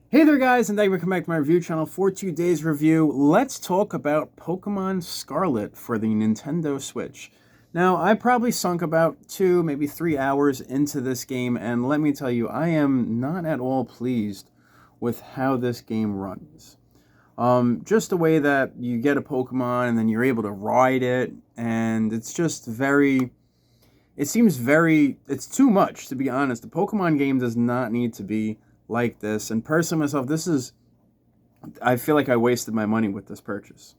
Hey there guys, and thank you for coming back to my review channel for today's review. Let's talk about Pokemon Scarlet for the Nintendo Switch. Now, I probably sunk about 2, maybe 3 hours into this game, and let me tell you, I am not at all pleased with how this game runs. Just the way that you get a Pokemon and then you're able to ride it, and it's just it's too much, to be honest. The Pokemon game does not need to be like this. And personally myself, I feel like I wasted my money with this purchase.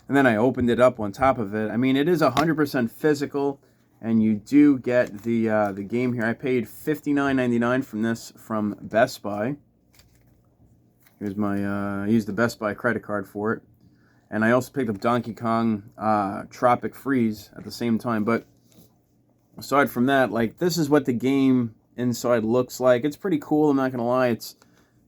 And then I opened it up on top of it. I mean, it is 100% physical, and you do get the game here. I paid $59.99 from Best Buy. Here's my, I used the Best Buy credit card for it. And I also picked up Donkey Kong Tropic Freeze at the same time. But aside from that, like, this is what the game inside looks like. It's pretty cool, I'm not gonna lie. It's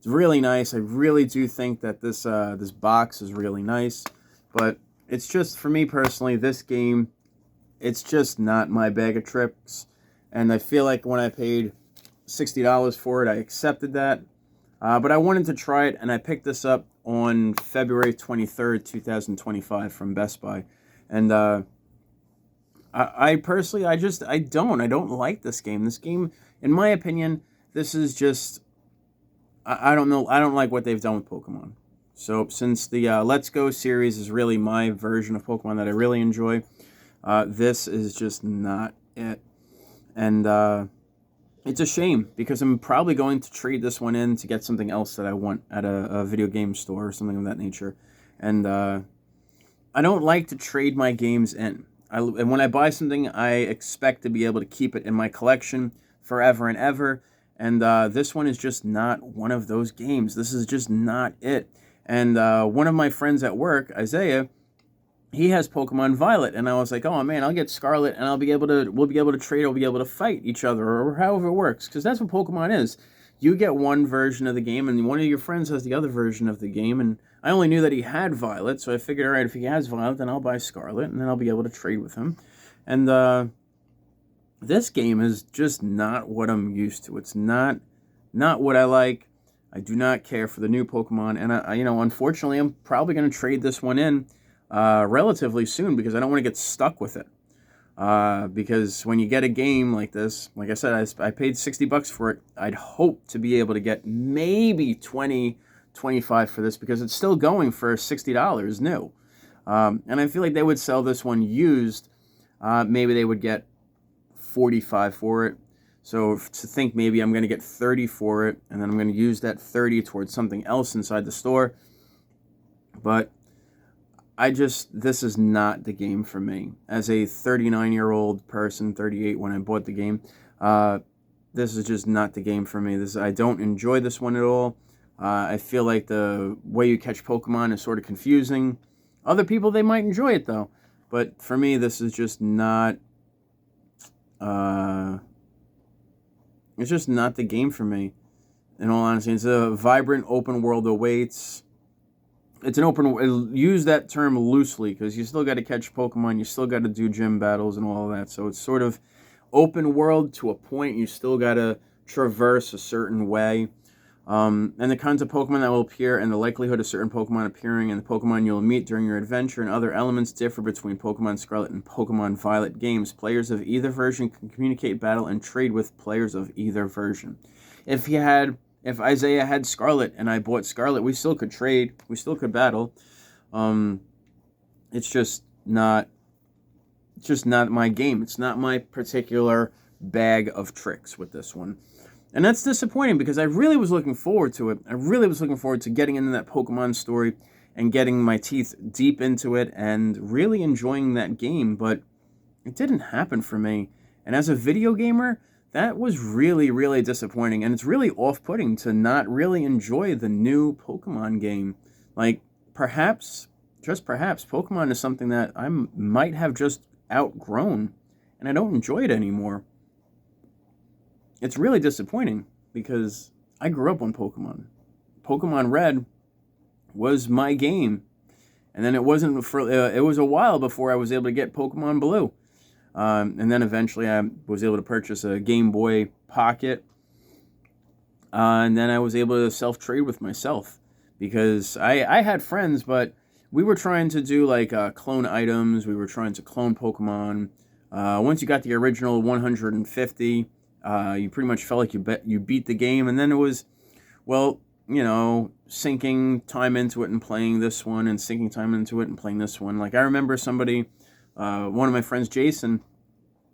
really nice. I really do think that this box is really nice, but it's just, for me personally, this game, it's just not my bag of tricks. And I feel like when I paid $60 for it, I accepted that, but I wanted to try it, and I picked this up on February 23rd 2025 from Best Buy. And I personally, I don't like this game. This game, in my opinion, this is just, I don't know, I don't like what they've done with Pokemon. So since the Let's Go series is really my version of Pokemon that I really enjoy, this is just not it. And it's a shame, because I'm probably going to trade this one in to get something else that I want at a video game store or something of that nature. And I don't like to trade my games in. And when I buy something, I expect to be able to keep it in my collection forever and ever. And this one is just not one of those games. This is just not it. And one of my friends at work, Isaiah, he has Pokemon Violet, and I was like, oh man, I'll get Scarlet, and we'll be able to trade, we'll be able to fight each other, or however it works, because that's what Pokemon is. You get one version of the game, and one of your friends has the other version of the game, and I only knew that he had Violet, so I figured, all right, if he has Violet, then I'll buy Scarlet, and then I'll be able to trade with him. And this game is just not what I'm used to. It's not what I like. I do not care for the new Pokemon, and unfortunately, I'm probably going to trade this one in relatively soon, because I don't want to get stuck with it. Because when you get a game like this, like I said, I paid $60 for it. I'd hope to be able to get maybe 20, 25 for this, because it's still going for $60 new. And I feel like they would sell this one used. Maybe they would get 45 for it. So to think maybe I'm going to get 30 for it, and then I'm going to use that 30 towards something else inside the store. But this is not the game for me. As a 39-year-old person, 38 when I bought the game, this is just not the game for me. I don't enjoy this one at all. I feel like the way you catch Pokemon is sort of confusing. Other people, they might enjoy it though. But for me, this is just not, it's just not the game for me. In all honesty, it's a vibrant open world awaits. It's an open, use that term loosely, because you still got to catch Pokemon, you still got to do gym battles and all of that. So it's sort of open world to a point. You still got to traverse a certain way. And the kinds of Pokemon that will appear, and the likelihood of certain Pokemon appearing, and the Pokemon you'll meet during your adventure, and other elements differ between Pokemon Scarlet and Pokemon Violet games. Players of either version can communicate, battle, and trade with players of either version. If Isaiah had Scarlet and I bought Scarlet, we still could trade, we still could battle. It's just not my game. It's not my particular bag of tricks with this one. And that's disappointing, because I really was looking forward to it. I really was looking forward to getting into that Pokemon story and getting my teeth deep into it and really enjoying that game, but it didn't happen for me. And as a video gamer, that was really, really disappointing, and it's really off-putting to not really enjoy the new Pokemon game. Like, perhaps, just perhaps, Pokemon is something that I might have just outgrown, and I don't enjoy it anymore. It's really disappointing, because I grew up on Pokemon. Pokemon Red was my game, and then it was a while before I was able to get Pokemon Blue. And then eventually I was able to purchase a Game Boy Pocket And then I was able to self-trade with myself because I had friends, but we were trying to do like clone items. We were trying to clone Pokemon. Once you got the original 150, you pretty much felt like you beat the game. And then it was, well, sinking time into it and playing this one and sinking time into it and playing this one. Like I remember somebody, one of my friends, Jason,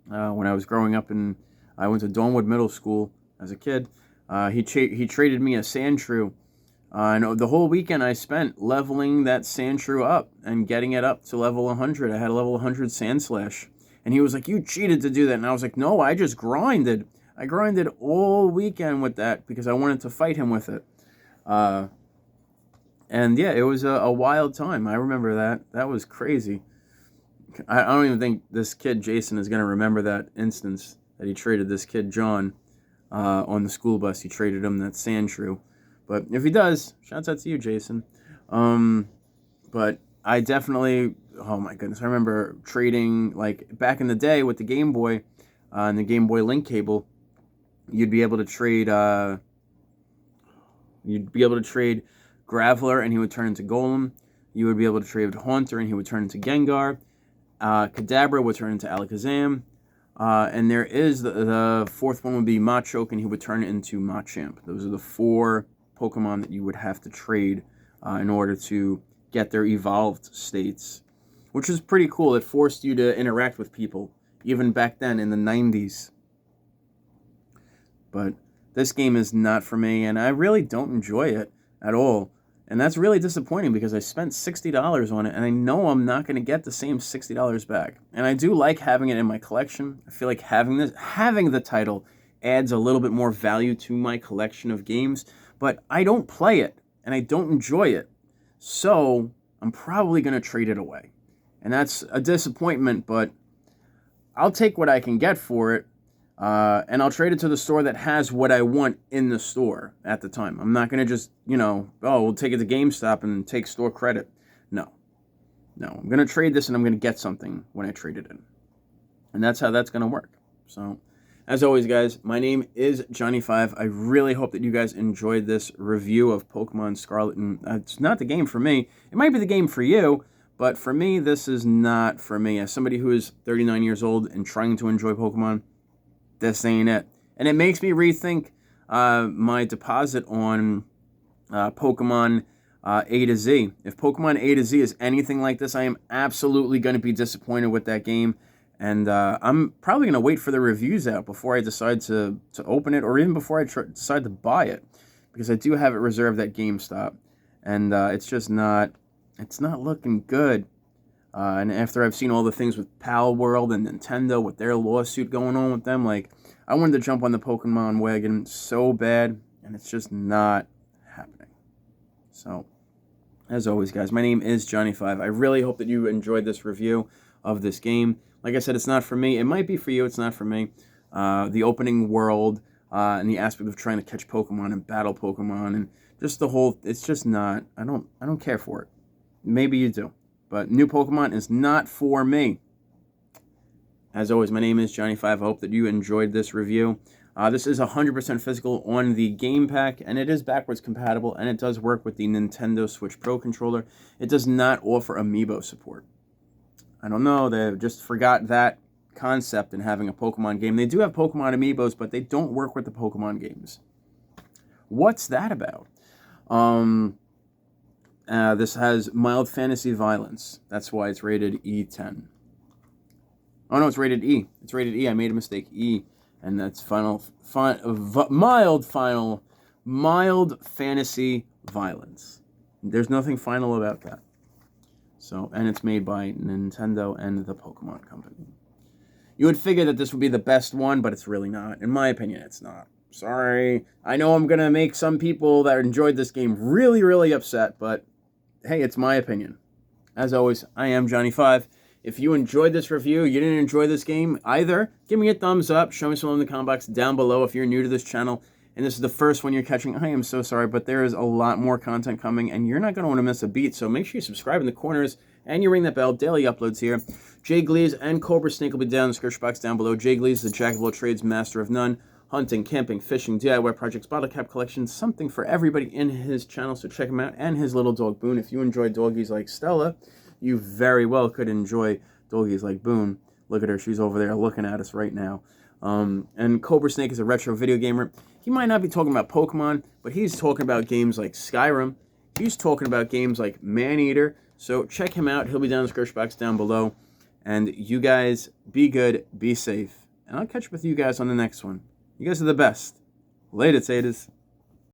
when I was growing up and I went to Dawnwood Middle School as a kid, he traded me a Sandshrew. And the whole weekend I spent leveling that Sandshrew up and getting it up to level 100. I had a level 100 Sandslash. And he was like, you cheated to do that. And I was like, no, I just grinded. I grinded all weekend with that because I wanted to fight him with it. And yeah, it was a wild time. I remember that. That was crazy. I don't even think this kid, Jason, is going to remember that instance that he traded this kid, John, on the school bus. He traded him that Sandshrew. But if he does, shouts out to you, Jason. But I definitely, oh my goodness, I remember trading, like, back in the day with the Game Boy and the Game Boy Link cable, you'd be able to trade, Graveler and he would turn into Golem. You would be able to trade Haunter and he would turn into Gengar. Kadabra would turn into Alakazam. And there is the fourth one would be Machoke and he would turn into Machamp. Those are the 4 Pokemon that you would have to trade in order to get their evolved states, which is pretty cool. It forced you to interact with people, even back then in the 90s. But this game is not for me, and I really don't enjoy it at all. And that's really disappointing because I spent $60 on it, and I know I'm not going to get the same $60 back. And I do like having it in my collection. I feel like having the title adds a little bit more value to my collection of games, but I don't play it, and I don't enjoy it. So I'm probably going to trade it away. And that's a disappointment, but I'll take what I can get for it, and I'll trade it to the store that has what I want in the store at the time. I'm not going to just, we'll take it to GameStop and take store credit. No, I'm going to trade this and I'm going to get something when I trade it in. And that's how that's going to work. So, as always, guys, my name is Johnny5. I really hope that you guys enjoyed this review of Pokemon Scarlet. And it's not the game for me. It might be the game for you, but for me, this is not for me. As somebody who is 39 years old and trying to enjoy Pokemon, this ain't it. And it makes me rethink my deposit on Pokemon A to Z. If Pokemon A to Z is anything like this, I am absolutely going to be disappointed with that game. And I'm probably going to wait for the reviews out before I decide to open it, or even before I decide to buy it, because I do have it reserved at GameStop, and it's just not looking good. And after I've seen all the things with Pal World and Nintendo with their lawsuit going on with them, like, I wanted to jump on the Pokemon wagon so bad, and it's just not happening. So, as always, guys, my name is Johnny5. I really hope that you enjoyed this review of this game. Like I said, it's not for me. It might be for you. It's not for me. The opening world and the aspect of trying to catch Pokemon and battle Pokemon and just the whole, it's just not, I don't care for it. Maybe you do. But new Pokemon is not for me. As always, my name is Johnny5. I hope that you enjoyed this review. This is 100% physical on the game pack, and it is backwards compatible, and it does work with the Nintendo Switch Pro controller. It does not offer amiibo support. I don't know, they just forgot that concept in having a Pokemon game. They do have Pokemon amiibos, but they don't work with the Pokemon games. What's that about? This has mild fantasy violence. That's why it's rated E10. Oh no, it's rated E. It's rated E. I made a mistake. E. And that's mild fantasy violence. There's nothing final about that. So, and it's made by Nintendo and the Pokemon Company. You would figure that this would be the best one, but it's really not. In my opinion, it's not. Sorry. I know I'm going to make some people that enjoyed this game really, really upset, but hey, it's my opinion. As always, I am Johnny5. If you enjoyed this review, you didn't enjoy this game either, give me a thumbs up, show me some love in the comment box down below if you're new to this channel, and this is the first one you're catching. I am so sorry, but there is a lot more content coming, and you're not going to want to miss a beat, so make sure you subscribe in the corners, and you ring that bell. Daily uploads here. Jay Glees and Cobra Snake will be down in the description box down below. Jay Glees is the jack of all trades, master of none. hunting, camping, fishing, DIY projects, bottle cap collections, something for everybody in his channel, so check him out, and his little dog Boone. If you enjoy doggies like Stella, you very well could enjoy doggies like Boone. Look at her, she's over there looking at us right now. And Cobra Snake is a retro video gamer. He might not be talking about Pokemon, but he's talking about games like Skyrim. He's talking about games like Maneater. So check him out. He'll be down in the description box down below. And you guys, be good, be safe. And I'll catch up with you guys on the next one. You guys are the best. Later, taters.